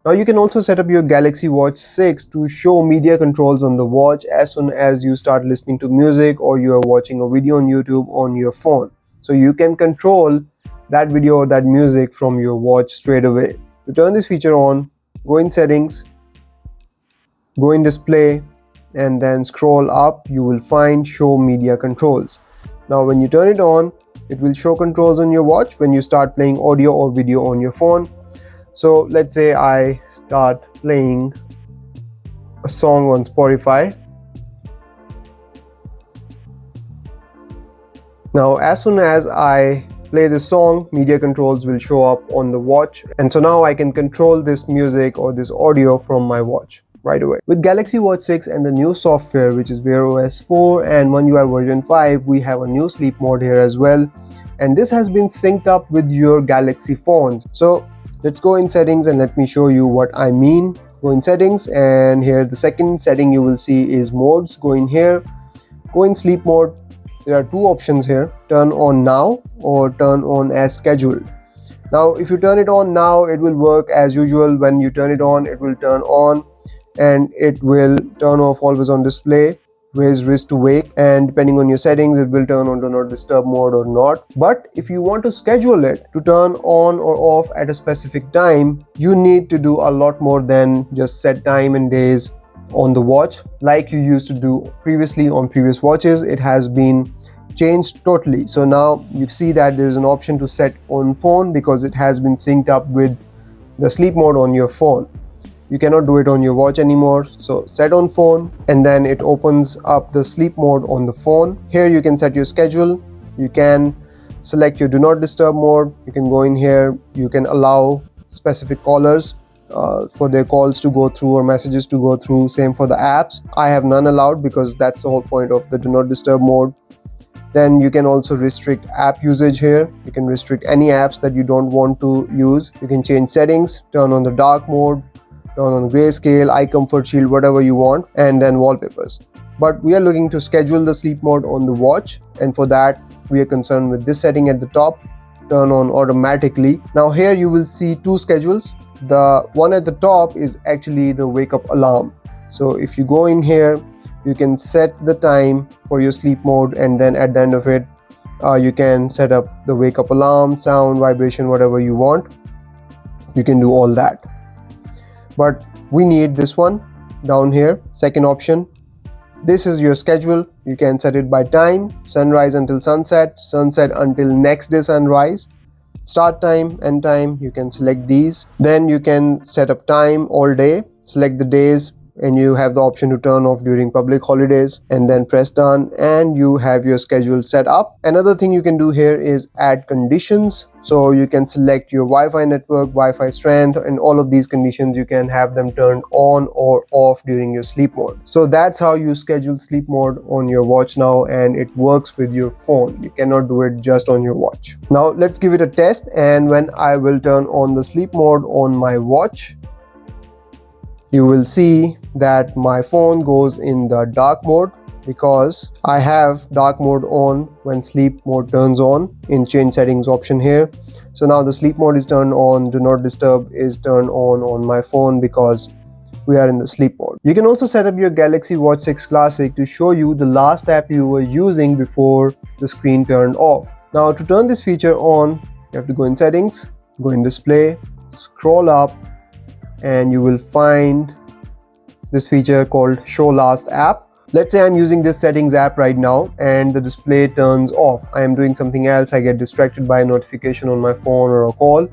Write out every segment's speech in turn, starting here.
Now you can also set up your Galaxy Watch 6 to show media controls on the watch as soon as you start listening to music or you are watching a video on YouTube on your phone. So you can control that video or that music from your watch straight away. To turn this feature on, go in settings, go in display, and then scroll up. You will find show media controls. Now when you turn it on, it will show controls on your watch when you start playing audio or video on your phone. So let's say I start playing a song on Spotify. Now as soon as I play this song, media controls will show up on the watch, and so now I can control this music or this audio from my watch right away. With Galaxy Watch 6 and the new software, which is Wear OS 4 and One UI version 5, we have a new sleep mode here as well, and this has been synced up with your Galaxy phones. So let's go in settings and let me show you what I mean. Go in settings, and here the second setting you will see is modes. Go in here, go in sleep mode. There are two options here: turn on now or turn on as scheduled. Now if you turn it on now, it will work as usual. When you turn it on, it will turn on, and it will turn off always on display, raise wrist to wake, and depending on your settings it will turn on do not disturb mode or not. But if you want to schedule it to turn on or off at a specific time, you need to do a lot more than just set time and days on the watch like you used to do previously on previous watches. It has been changed totally. So now you see that there is an option to set on phone because it has been synced up with the sleep mode on your phone. You cannot do it on your watch anymore. So set on phone, and then it opens up the sleep mode on the phone. Here you can set your schedule. You can select your do not disturb mode. You can go in here. You can allow specific callers for their calls to go through or messages to go through. Same for the apps. I have none allowed because that's the whole point of the do not disturb mode. Then you can also restrict app usage here. You can restrict any apps that you don't want to use. You can change settings, turn on the dark mode, turn on grayscale, eye comfort shield, whatever you want, and then wallpapers. But we are looking to schedule the sleep mode on the watch, and for that we are concerned with this setting at the top, turn on automatically. Now here you will see two schedules. The one at the top is actually the wake up alarm. So if you go in here, you can set the time for your sleep mode, and then at the end of it you can set up the wake up alarm, sound, vibration, whatever you want. You can do all that, but we need this one down here, second option. This is your schedule. You can set it by time: sunrise until sunset, sunset until next day sunrise, start time, end time. You can select these. Then you can set up time all day, select the days, and you have the option to turn off during public holidays, and then press done, and you have your schedule set up. Another thing you can do here is add conditions. So you can select your Wi-Fi network, Wi-Fi strength, and all of these conditions you can have them turned on or off during your sleep mode. So that's how you schedule sleep mode on your watch now, and it works with your phone. You cannot do it just on your watch. Now let's give it a test, and when I will turn on the sleep mode on my watch, you will see that my phone goes in the dark mode because I have dark mode on when sleep mode turns on in change settings option here. So now the sleep mode is turned on, do not disturb is turned on my phone because we are in the sleep mode. You can also set up your Galaxy Watch 6 Classic to show you the last app you were using before the screen turned off. Now to turn this feature on, you have to go in settings, go in display, scroll up, and you will find this feature called show last app. Let's say I'm using this settings app right now and the display turns off. I am doing something else, I get distracted by a notification on my phone or a call,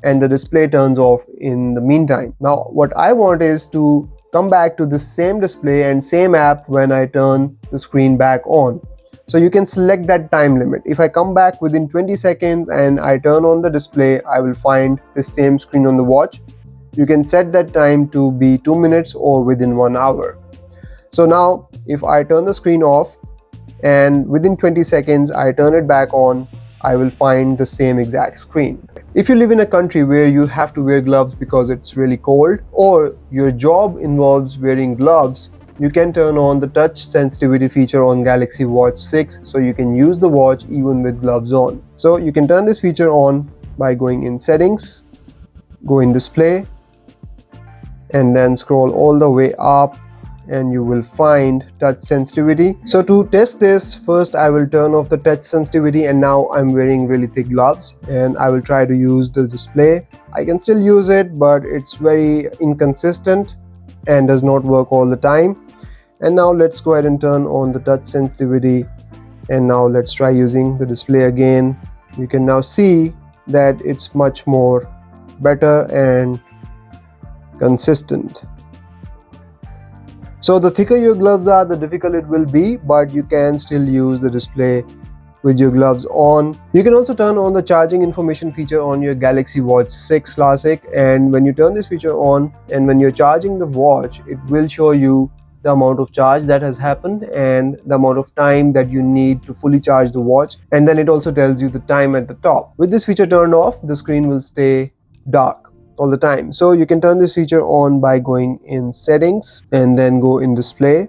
and the display turns off in the meantime. Now what I want is to come back to the same display and same app when I turn the screen back on. So you can select that time limit. If I come back within 20 seconds and I turn on the display, I will find the same screen on the watch. You can set that time to be 2 minutes or within 1 hour. So now if I turn the screen off and within 20 seconds I turn it back on, I will find the same exact screen. If you live in a country where you have to wear gloves because it's really cold, or your job involves wearing gloves, you can turn on the touch sensitivity feature on Galaxy Watch 6 so you can use the watch even with gloves on. So you can turn this feature on by going in settings, go in display, and then scroll all the way up and you will find touch sensitivity. So to test this, first I will turn off the touch sensitivity, and now I'm wearing really thick gloves and I will try to use the display. I can still use it, but it's very inconsistent and does not work all the time. And now let's go ahead and turn on the touch sensitivity, and now let's try using the display again. You can now see that it's much more better and consistent. So the thicker your gloves are, the difficult it will be, but you can still use the display with your gloves on. You can also turn on the charging information feature on your Galaxy Watch 6 Classic, and when you turn this feature on and when you're charging the watch, it will show you the amount of charge that has happened and the amount of time that you need to fully charge the watch, and then it also tells you the time at the top. With this feature turned off, the screen will stay dark all the time. So you can turn this feature on by going in settings and then go in display,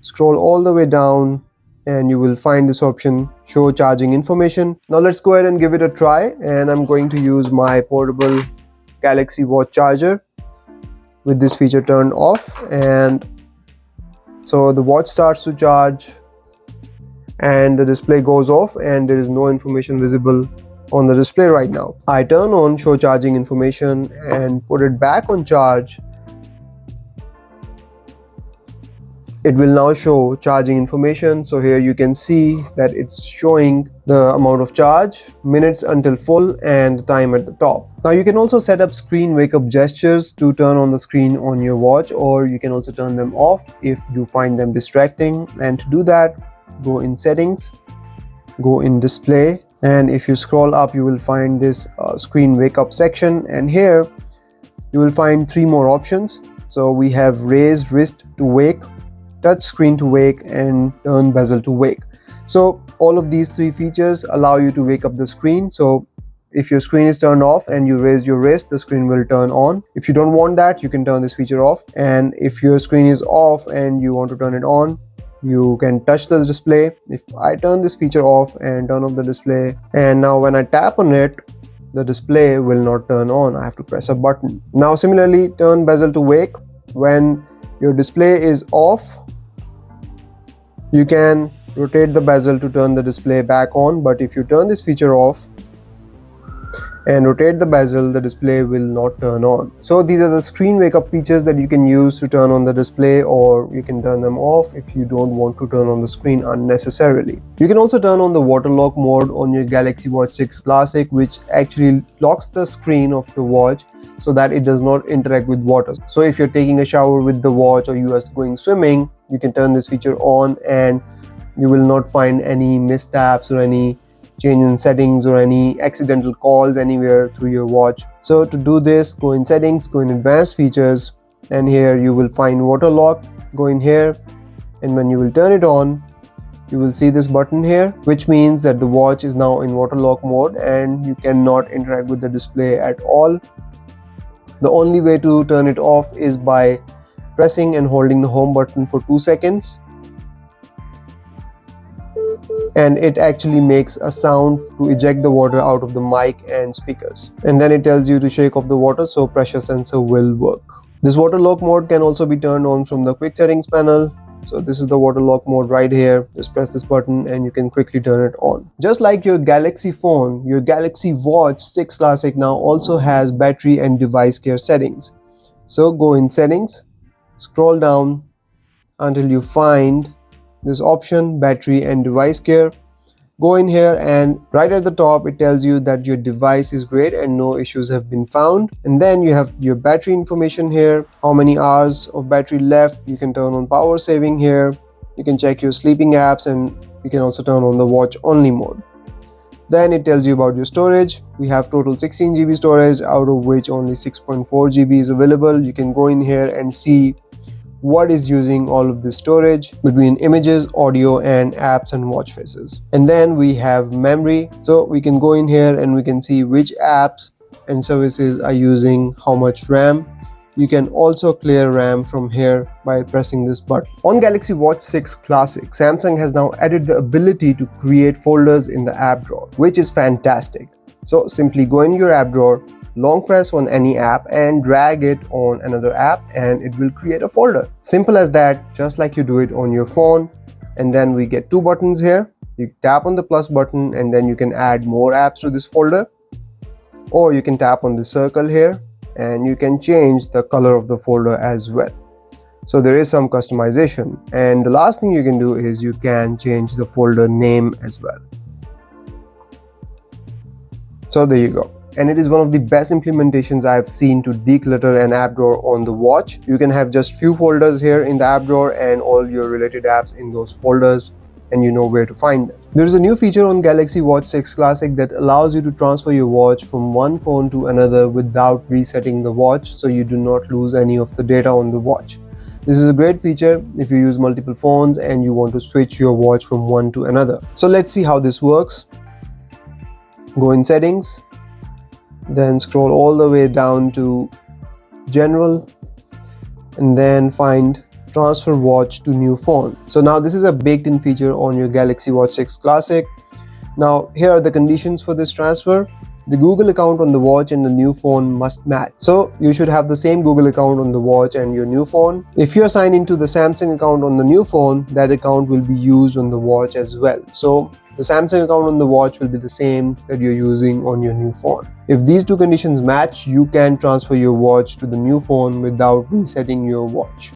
scroll all the way down, and you will find this option, show charging information. Now let's go ahead and give it a try, and I'm going to use my portable Galaxy Watch charger with this feature turned off. And so the watch starts to charge and the display goes off and there is no information visible on the display right now. I turn on show charging information and put it back on charge. It will now show charging information. So here you can see that it's showing the amount of charge, minutes until full, and the time at the top. Now you can also set up screen wake up gestures to turn on the screen on your watch, or you can also turn them off if you find them distracting. And to do that, go in settings, go in display, and if you scroll up you will find this screen wake up section, and here you will find 3 more options. So we have raise wrist to wake, touch screen to wake, and turn bezel to wake. So all of these 3 features allow you to wake up the screen. So if your screen is turned off and you raise your wrist, the screen will turn on. If you don't want that, you can turn this feature off. And if your screen is off and you want to turn it on, you can touch the display. If I turn this feature off and turn off the display, and now when I tap on it, the display will not turn on. I have to press a button. Now similarly, turn bezel to wake. When your display is off, you can rotate the bezel to turn the display back on, but if you turn this feature off and rotate the bezel, the display will not turn on. So these are the screen wake up features that you can use to turn on the display, or you can turn them off if you don't want to turn on the screen unnecessarily. You can also turn on the water lock mode on your Galaxy Watch 6 Classic, which actually locks the screen of the watch so that it does not interact with water. So if you're taking a shower with the watch or you are going swimming, you can turn this feature on and you will not find any missteps or any change in settings or any accidental calls anywhere through your watch. So to do this, go in settings, go in advanced features, and here you will find water lock. Go in here, and when you will turn it on, you will see this button here, which means that the watch is now in water lock mode and you cannot interact with the display at all. The only way to turn it off is by pressing and holding the home button for 2 seconds. And it actually makes a sound to eject the water out of the mic and speakers. And then it tells you to shake off the water, so pressure sensor will work. This water lock mode can also be turned on from the quick settings panel. So this is the water lock mode right here. Just press this button and you can quickly turn it on. Just like your Galaxy phone, your Galaxy Watch 6 Classic now also has battery and device care settings. So go in settings, scroll down until you find this option, battery and device care. Go in here, and right at the top it tells you that your device is great and no issues have been found. And then you have your battery information here, how many hours of battery left. You can turn on power saving here. You can check your sleeping apps, and you can also turn on the watch only mode. Then it tells you about your storage. We have total 16 GB storage, out of which only 6.4 GB is available. You can go in here and see what is using all of this storage between images, audio, and apps and watch faces. And then we have memory. So we can go in here and we can see which apps and services are using how much RAM. You can also clear RAM from here by pressing this button. On Galaxy Watch 6 Classic, Samsung has now added the ability to create folders in the app drawer, which is fantastic. So simply go in your app drawer, long press on any app and drag it on another app, and it will create a folder. Simple as that, just like you do it on your phone. And then we get two buttons here. You tap on the plus button and then you can add more apps to this folder, or you can tap on the circle here and you can change the color of the folder as well. So there is some customization. And the last thing you can do is you can change the folder name as well. So there you go. And it is one of the best implementations I've seen to declutter an app drawer on the watch. You can have just few folders here in the app drawer and all your related apps in those folders, and you know where to find them. There is a new feature on Galaxy Watch 6 Classic that allows you to transfer your watch from one phone to another without resetting the watch, so you do not lose any of the data on the watch. This is a great feature if you use multiple phones and you want to switch your watch from one to another. So let's see how this works. Go in settings, then scroll all the way down to general, and then find transfer watch to new phone. So now this is a baked in feature on your Galaxy Watch 6 Classic. Now here are the conditions for this transfer. The Google account on the watch and the new phone must match. So you should have the same Google account on the watch and your new phone. If you are signed into the Samsung account on the new phone, that account will be used on the watch as well. So the Samsung account on the watch will be the same that you're using on your new phone. If these two conditions match, you can transfer your watch to the new phone without resetting your watch.